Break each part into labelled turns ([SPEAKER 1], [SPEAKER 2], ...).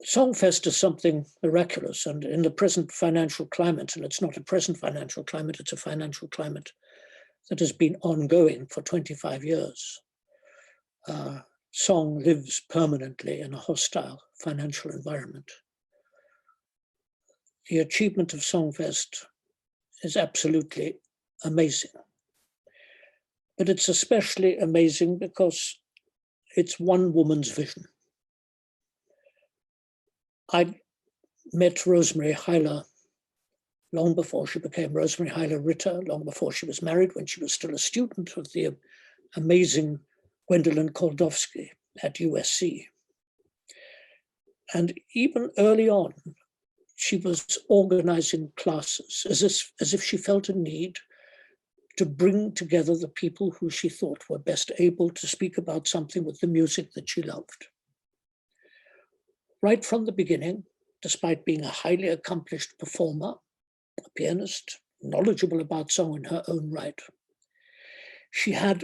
[SPEAKER 1] SongFest is something miraculous, and in the present financial climate, and it's not a present financial climate, it's a financial climate that has been ongoing for 25 years. Song lives permanently in a hostile financial environment. The achievement of SongFest is absolutely amazing. But it's especially amazing because it's one woman's vision. I met Rosemary Hyler long before she became Rosemary Hyler Ritter, long before she was married, when she was still a student of the amazing Gwendolyn Koldovsky at USC. And even early on, she was organizing classes as if she felt a need to bring together the people who she thought were best able to speak about something with the music that she loved. Right from the beginning, despite being a highly accomplished performer, a pianist, knowledgeable about song in her own right, she had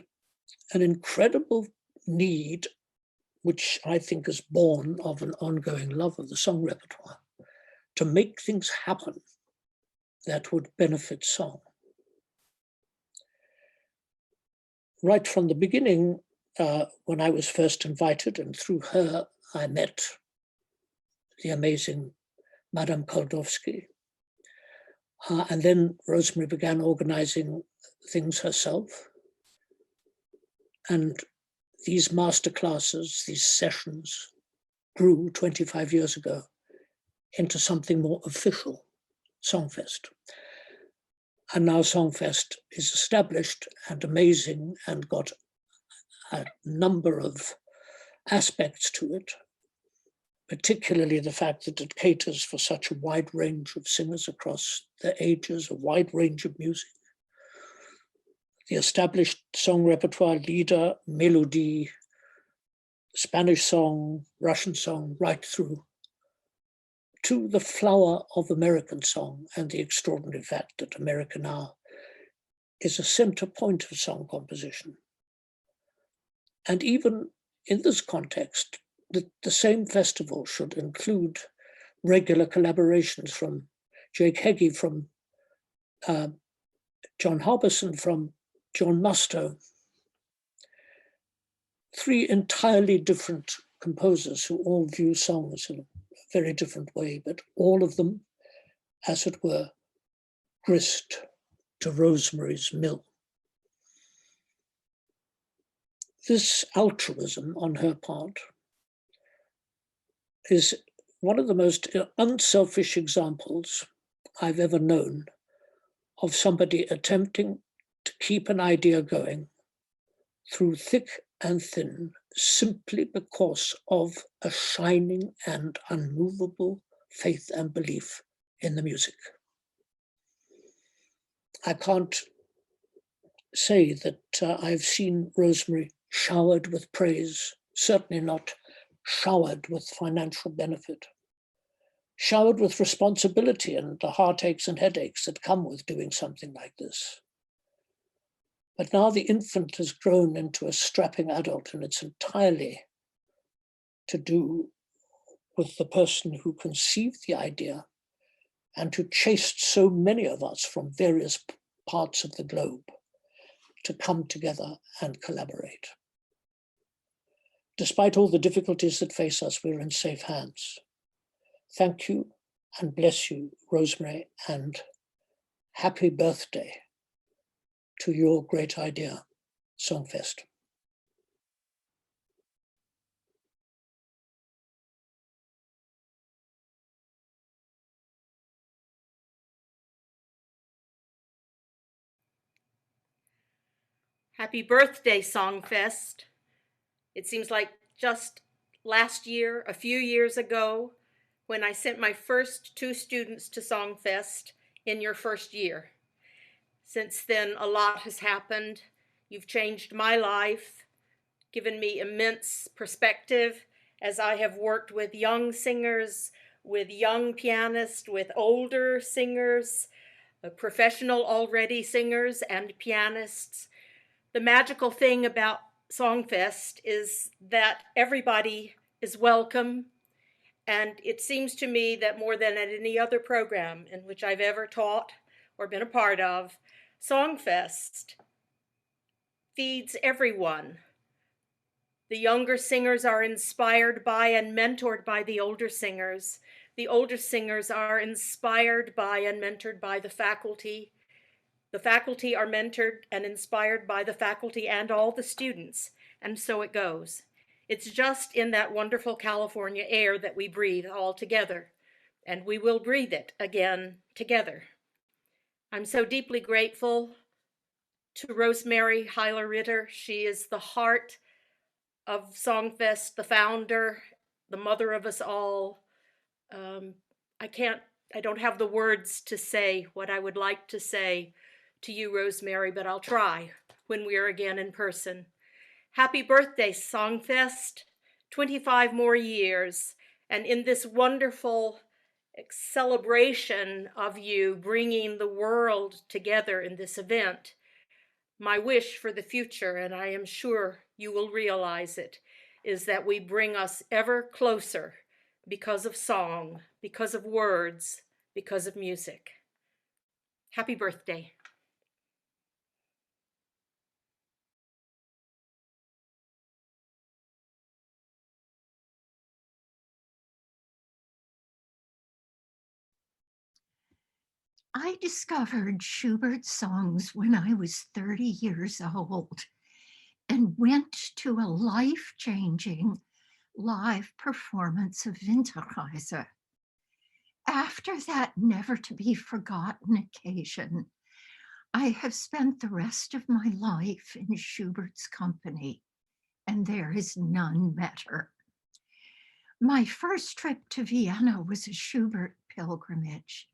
[SPEAKER 1] an incredible need, which I think is born of an ongoing love of the song repertoire, to make things happen that would benefit song. Right from the beginning, when I was first invited, and through her, I met the amazing Madame Koldovsky. And then Rosemary began organizing things herself. And these masterclasses, these sessions, grew 25 years ago into something more official, SongFest. And now SongFest is established and amazing and got a number of aspects to it, particularly the fact that it caters for such a wide range of singers across the ages, a wide range of music. The established song repertoire, leader, melody, Spanish song, Russian song, right through to the flower of American song and the extraordinary fact that America now is a center point of song composition. And even in this context, the same festival should include regular collaborations from Jake Heggie, from John Harbison, from John Musto. Three entirely different composers who all view songs in a very different way, but all of them, as it were, grist to Rosemary's Mill. This altruism on her part is one of the most unselfish examples I've ever known of somebody attempting to keep an idea going through thick and thin, simply because of a shining and unmovable faith and belief in the music. I can't say that I've seen Rosemary showered with praise, certainly not showered with financial benefit, showered with responsibility and the heartaches and headaches that come with doing something like this. But now the infant has grown into a strapping adult, and it's entirely to do with the person who conceived the idea and who chased so many of us from various parts of the globe to come together and collaborate. Despite all the difficulties that face us, we're in safe hands. Thank you and bless you, Rosemary, and happy birthday to your great idea, SongFest.
[SPEAKER 2] Happy birthday, SongFest. It seems like just last year, a few years ago, when I sent my first 2 students to SongFest in your first year. Since then, a lot has happened. You've changed my life, given me immense perspective as I have worked with young singers, with young pianists, with older singers, professional already singers and pianists. The magical thing about SongFest is that everybody is welcome And it seems to me that more than at any other program in which I've ever taught or been a part of, SongFest feeds everyone. The younger singers are inspired by and mentored by the older singers. The older singers are inspired by and mentored by the faculty. The faculty are mentored and inspired by the faculty and all the students, and so it goes. It's just in that wonderful California air that we breathe all together, and we will breathe it again together. I'm so deeply grateful to Rosemary Heiler-Ritter. She is the heart of SongFest, the founder, the mother of us all. I don't have the words to say what I would like to say to you, Rosemary, but I'll try when we are again in person. Happy birthday, SongFest, 25 more years. And in this wonderful celebration of you bringing the world together in this event, my wish for the future, and I am sure you will realize it, is that we bring us ever closer because of song, because of words, because of music. Happy birthday.
[SPEAKER 3] I discovered Schubert's songs when I was 30 years old and went to a life-changing live performance of Winterreise. After that never-to-be-forgotten occasion, I have spent the rest of my life in Schubert's company, and there is none better. My first trip to Vienna was a Schubert pilgrimage.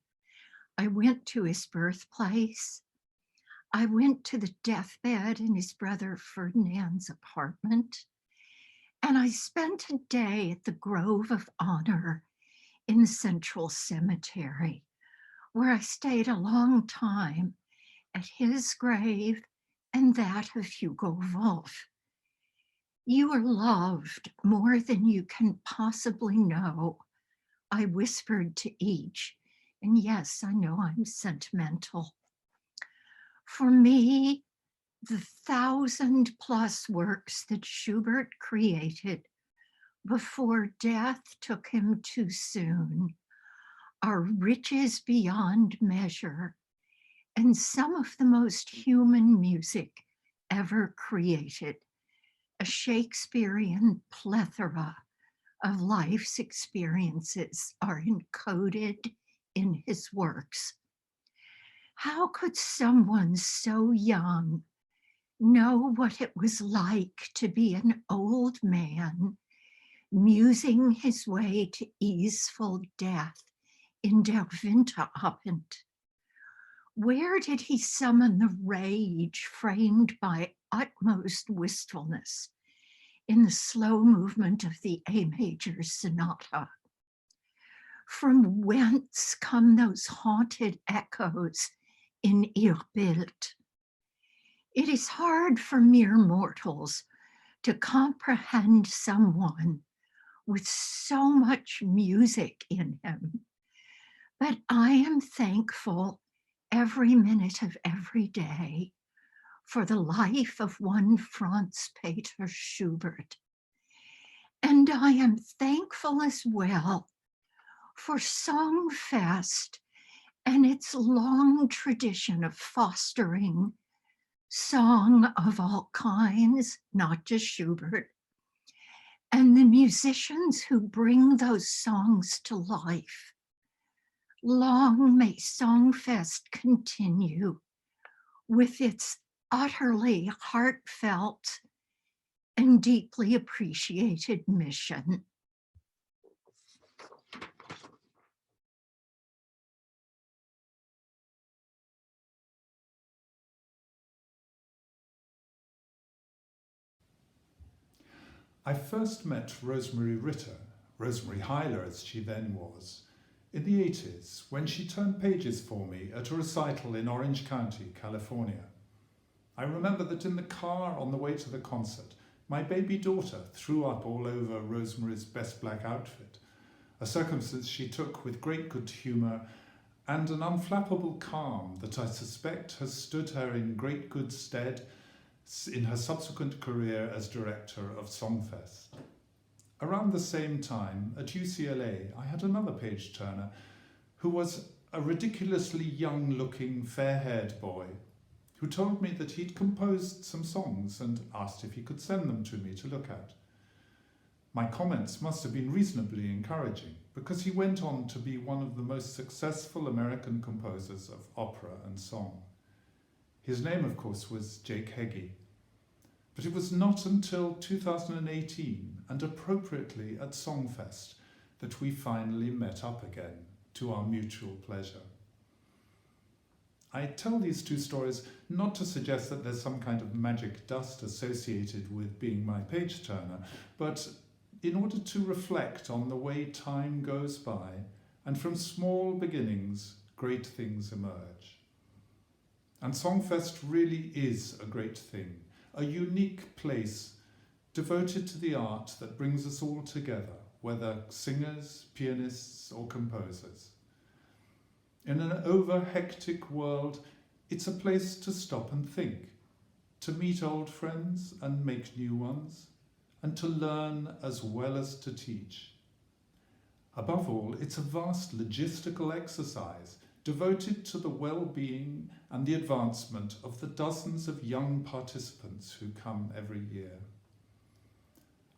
[SPEAKER 3] I went to his birthplace. I went to the deathbed in his brother Ferdinand's apartment. And I spent a day at the Grove of Honor in the Central Cemetery, where I stayed a long time at his grave and that of Hugo Wolf. You are loved more than you can possibly know, I whispered to each. And yes, I know I'm sentimental. For me, the 1,000+ works that Schubert created before death took him too soon are riches beyond measure and some of the most human music ever created, a Shakespearean plethora of life's experiences are encoded in his works. How could someone so young know what it was like to be an old man musing his way to easeful death in Der Winterabend? Where did he summon the rage framed by utmost wistfulness in the slow movement of the A major sonata? From whence come those haunted echoes in Ihr Bild? It is hard for mere mortals to comprehend someone with so much music in him, but I am thankful every minute of every day for the life of one Franz Peter Schubert. And I am thankful as well for SongFest and its long tradition of fostering song of all kinds, not just Schubert, and the musicians who bring those songs to life. Long may SongFest continue with its utterly heartfelt and deeply appreciated mission.
[SPEAKER 4] I first met Rosemary Ritter, Rosemary Heiler as she then was, in the 80s when she turned pages for me at a recital in Orange County, California. I remember that in the car on the way to the concert, my baby daughter threw up all over Rosemary's best black outfit. a circumstance she took with great good humour and an unflappable calm that I suspect has stood her in great good stead in her subsequent career as director of SongFest. Around the same time, at UCLA, I had another page-turner who was a ridiculously young-looking, fair-haired boy who told me that he'd composed some songs and asked if he could send them to me to look at. My comments must have been reasonably encouraging, because he went on to be one of the most successful American composers of opera and song. His name, of course, was Jake Heggie. But it was not until 2018, and appropriately at SongFest, that we finally met up again, to our mutual pleasure. I tell these two stories not to suggest that there's some kind of magic dust associated with being my page-turner, but in order to reflect on the way time goes by, and from small beginnings, great things emerge. And SongFest really is a great thing, a unique place devoted to the art that brings us all together, whether singers, pianists, or composers. In an over-hectic world, it's a place to stop and think, to meet old friends and make new ones, and to learn as well as to teach. Above all, it's a vast logistical exercise devoted to the well-being and the advancement of the dozens of young participants who come every year.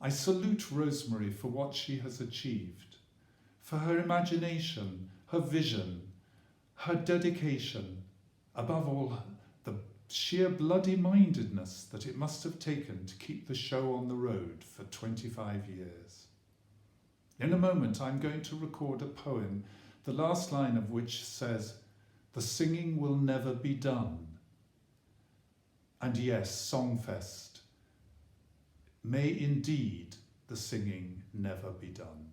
[SPEAKER 4] I salute Rosemary for what she has achieved, for her imagination, her vision, her dedication, above all, the sheer bloody-mindedness that it must have taken to keep the show on the road for 25 years. In a moment, I'm going to record a poem, the last line of which says, "The singing will never be done." And yes, SongFest, may indeed the singing never be done.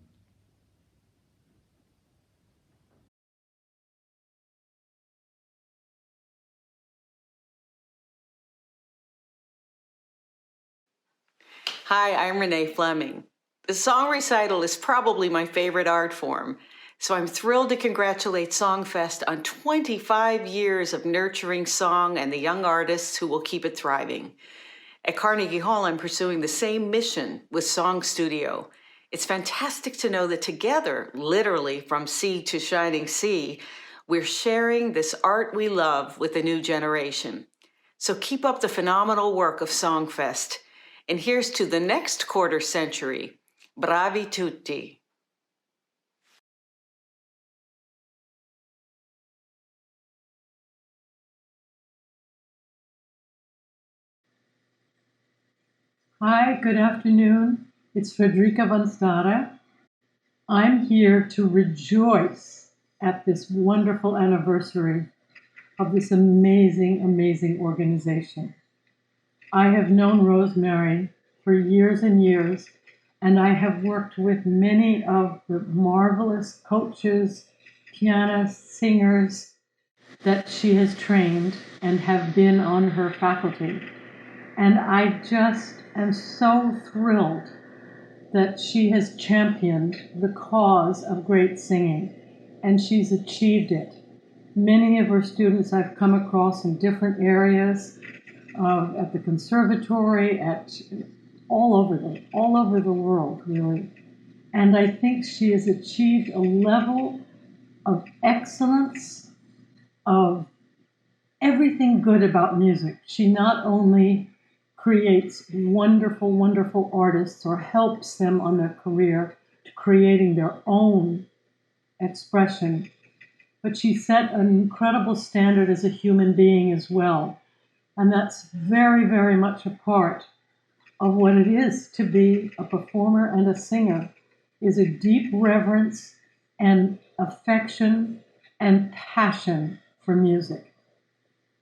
[SPEAKER 5] Hi, I'm Renée Fleming. The song recital is probably my favorite art form, so I'm thrilled to congratulate SongFest on 25 years of nurturing song and the young artists who will keep it thriving. At Carnegie Hall, I'm pursuing the same mission with Song Studio. It's fantastic to know that together, literally from sea to shining sea, we're sharing this art we love with the new generation. So keep up the phenomenal work of SongFest. And here's to the next quarter century. Bravi tutti.
[SPEAKER 6] Hi, good afternoon. It's Frederica von Stade. I'm here to rejoice at this wonderful anniversary of this amazing, amazing organization. I have known Rosemary for years and years, and I have worked with many of the marvelous coaches, pianists, singers that she has trained and have been on her faculty. And I just am so thrilled that she has championed the cause of great singing, and she's achieved it. Many of her students I've come across in different areas, at the conservatory, all over the world, really. And I think she has achieved a level of excellence, of everything good about music. She not only creates wonderful, wonderful artists or helps them on their career to creating their own expression, but she set an incredible standard as a human being as well. And that's very, very much a part of what it is to be a performer and a singer, is a deep reverence and affection and passion for music.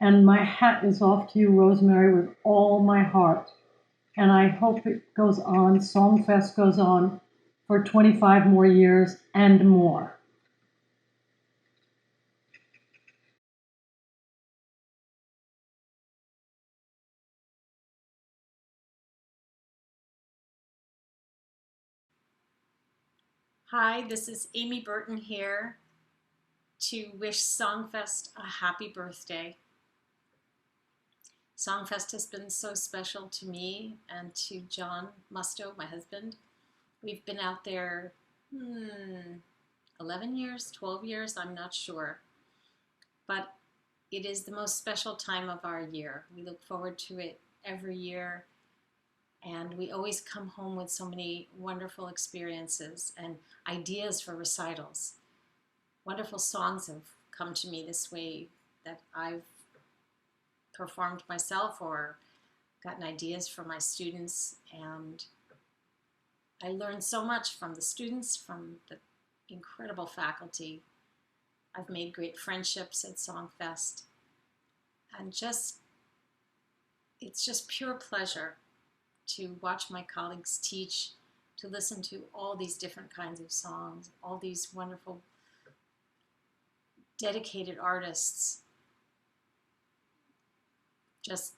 [SPEAKER 6] And my hat is off to you, Rosemary, with all my heart. And I hope it goes on, SongFest goes on for 25 more years and more.
[SPEAKER 7] Hi, this is Amy Burton here to wish SongFest a happy birthday. SongFest has been so special to me and to John Musto, my husband. We've been out there 11 years, 12 years, I'm not sure. But it is the most special time of our year. We look forward to it every year. And we always come home with so many wonderful experiences and ideas for recitals. Wonderful songs have come to me this way that I've performed myself or gotten ideas for my students. And I learned so much from the students, from the incredible faculty. I've made great friendships at SongFest. And it's just pure pleasure to watch my colleagues teach, to listen to all these different kinds of songs, all these wonderful, dedicated artists, just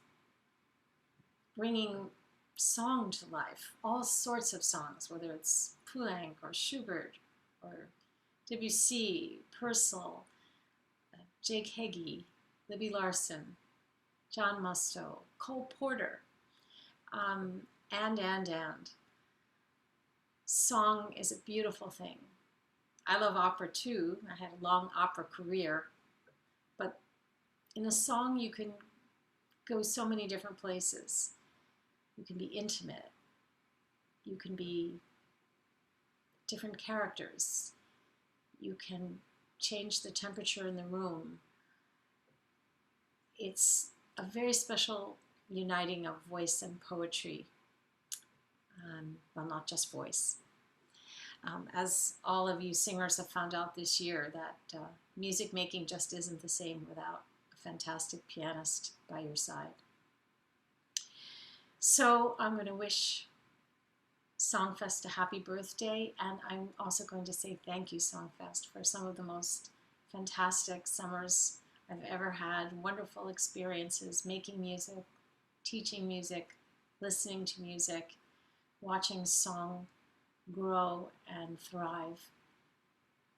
[SPEAKER 7] bringing song to life, all sorts of songs, whether it's Poulenc or Schubert or Debussy, Purcell, Jake Heggie, Libby Larson, John Musto, Cole Porter, and. Song is a beautiful thing. I love opera too. I had a long opera career, but in a song you can go so many different places. You can be intimate. You can be different characters. You can change the temperature in the room. It's a very special uniting of voice and poetry. Well, not just voice. As all of you singers have found out this year, that music making just isn't the same without a fantastic pianist by your side. So I'm going to wish SongFest a happy birthday, and I'm also going to say thank you, SongFest, for some of the most fantastic summers I've ever had, wonderful experiences making music, teaching music, listening to music, watching song grow and thrive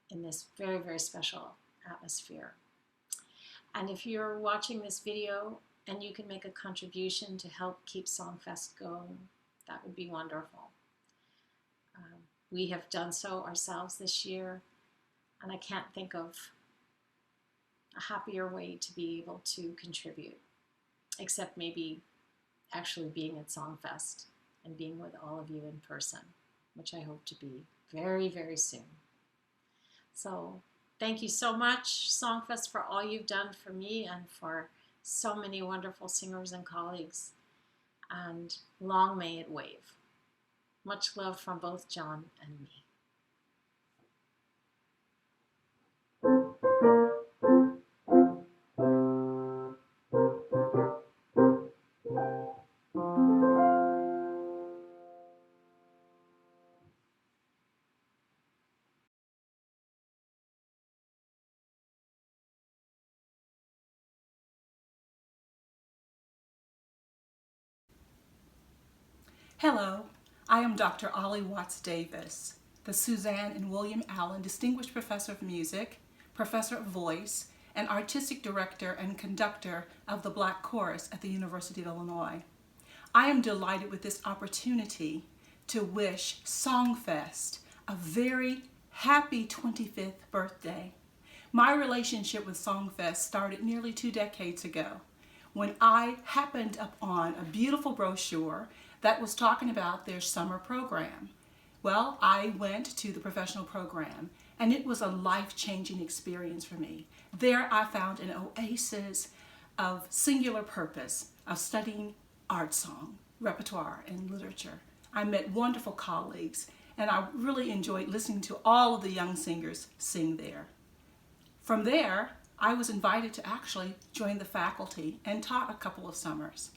[SPEAKER 7] in this very, very special atmosphere. And if you're watching this video and you can make a contribution to help keep SongFest going, that would be wonderful. We have done so ourselves this year, and I can't think of a happier way to be able to contribute, except maybe actually being at SongFest and being with all of you in person, which I hope to be very, very soon. So thank you so much, SongFest, for all you've done for me and for so many wonderful singers and colleagues. And long may it wave. Much love from both John and me.
[SPEAKER 8] Hello, I am Dr. Ollie Watts-Davis, the Suzanne and William Allen Distinguished Professor of Music, Professor of Voice, and Artistic Director and Conductor of the Black Chorus at the University of Illinois. I am delighted with this opportunity to wish SongFest a very happy 25th birthday. My relationship with SongFest started nearly 2 decades ago when I happened upon a beautiful brochure that was talking about their summer program. Well, I went to the professional program, and it was a life-changing experience for me. There I found an oasis of singular purpose of studying art song, repertoire, and literature. I met wonderful colleagues, and I really enjoyed listening to all of the young singers sing there. From there, I was invited to actually join the faculty and taught a couple of summers.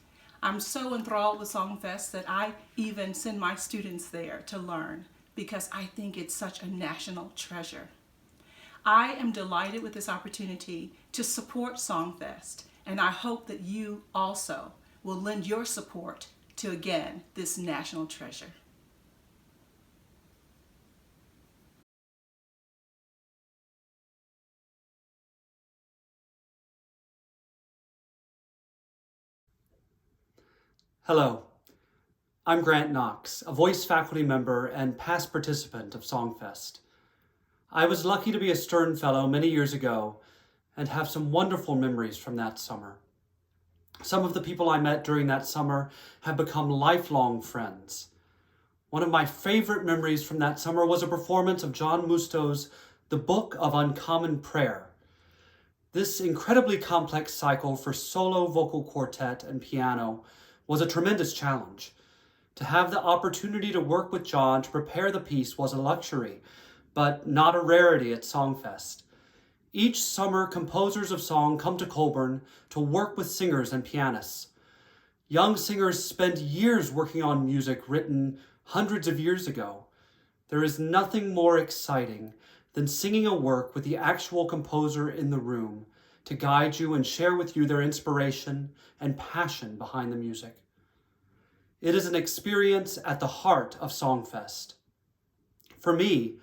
[SPEAKER 8] I'm so enthralled with SongFest that I even send my students there to learn because I think it's such a national treasure. I am delighted with this opportunity to support SongFest, and I hope that you also will lend your support to, again, this national treasure.
[SPEAKER 9] Hello, I'm Grant Knox, a voice faculty member and past participant of SongFest. I was lucky to be a Stern Fellow many years ago and have some wonderful memories from that summer. Some of the people I met during that summer have become lifelong friends. One of my favorite memories from that summer was a performance of John Mustow's The Book of Uncommon Prayer. This incredibly complex cycle for solo vocal quartet and piano was a tremendous challenge. To have the opportunity to work with John to prepare the piece was a luxury, but not a rarity at SongFest. Each summer, composers of song come to Colburn to work with singers and pianists. Young singers spend years working on music written hundreds of years ago. There is nothing more exciting than singing a work with the actual composer in the room to guide you and share with you their inspiration and passion behind the music. It is an experience at the heart of SongFest. For me,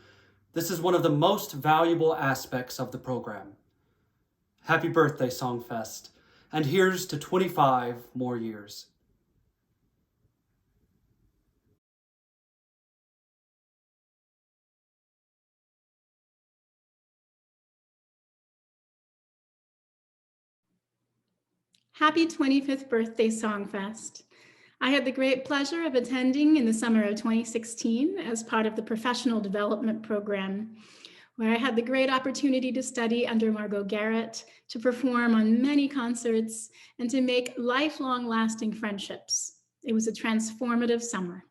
[SPEAKER 9] this is one of the most valuable aspects of the program. Happy birthday, SongFest, and here's to 25 more years.
[SPEAKER 10] Happy 25th birthday, SongFest. I had the great pleasure of attending in the summer of 2016 as part of the professional development program, where I had the great opportunity to study under Margo Garrett, to perform on many concerts, and to make lifelong lasting friendships. It was a transformative summer.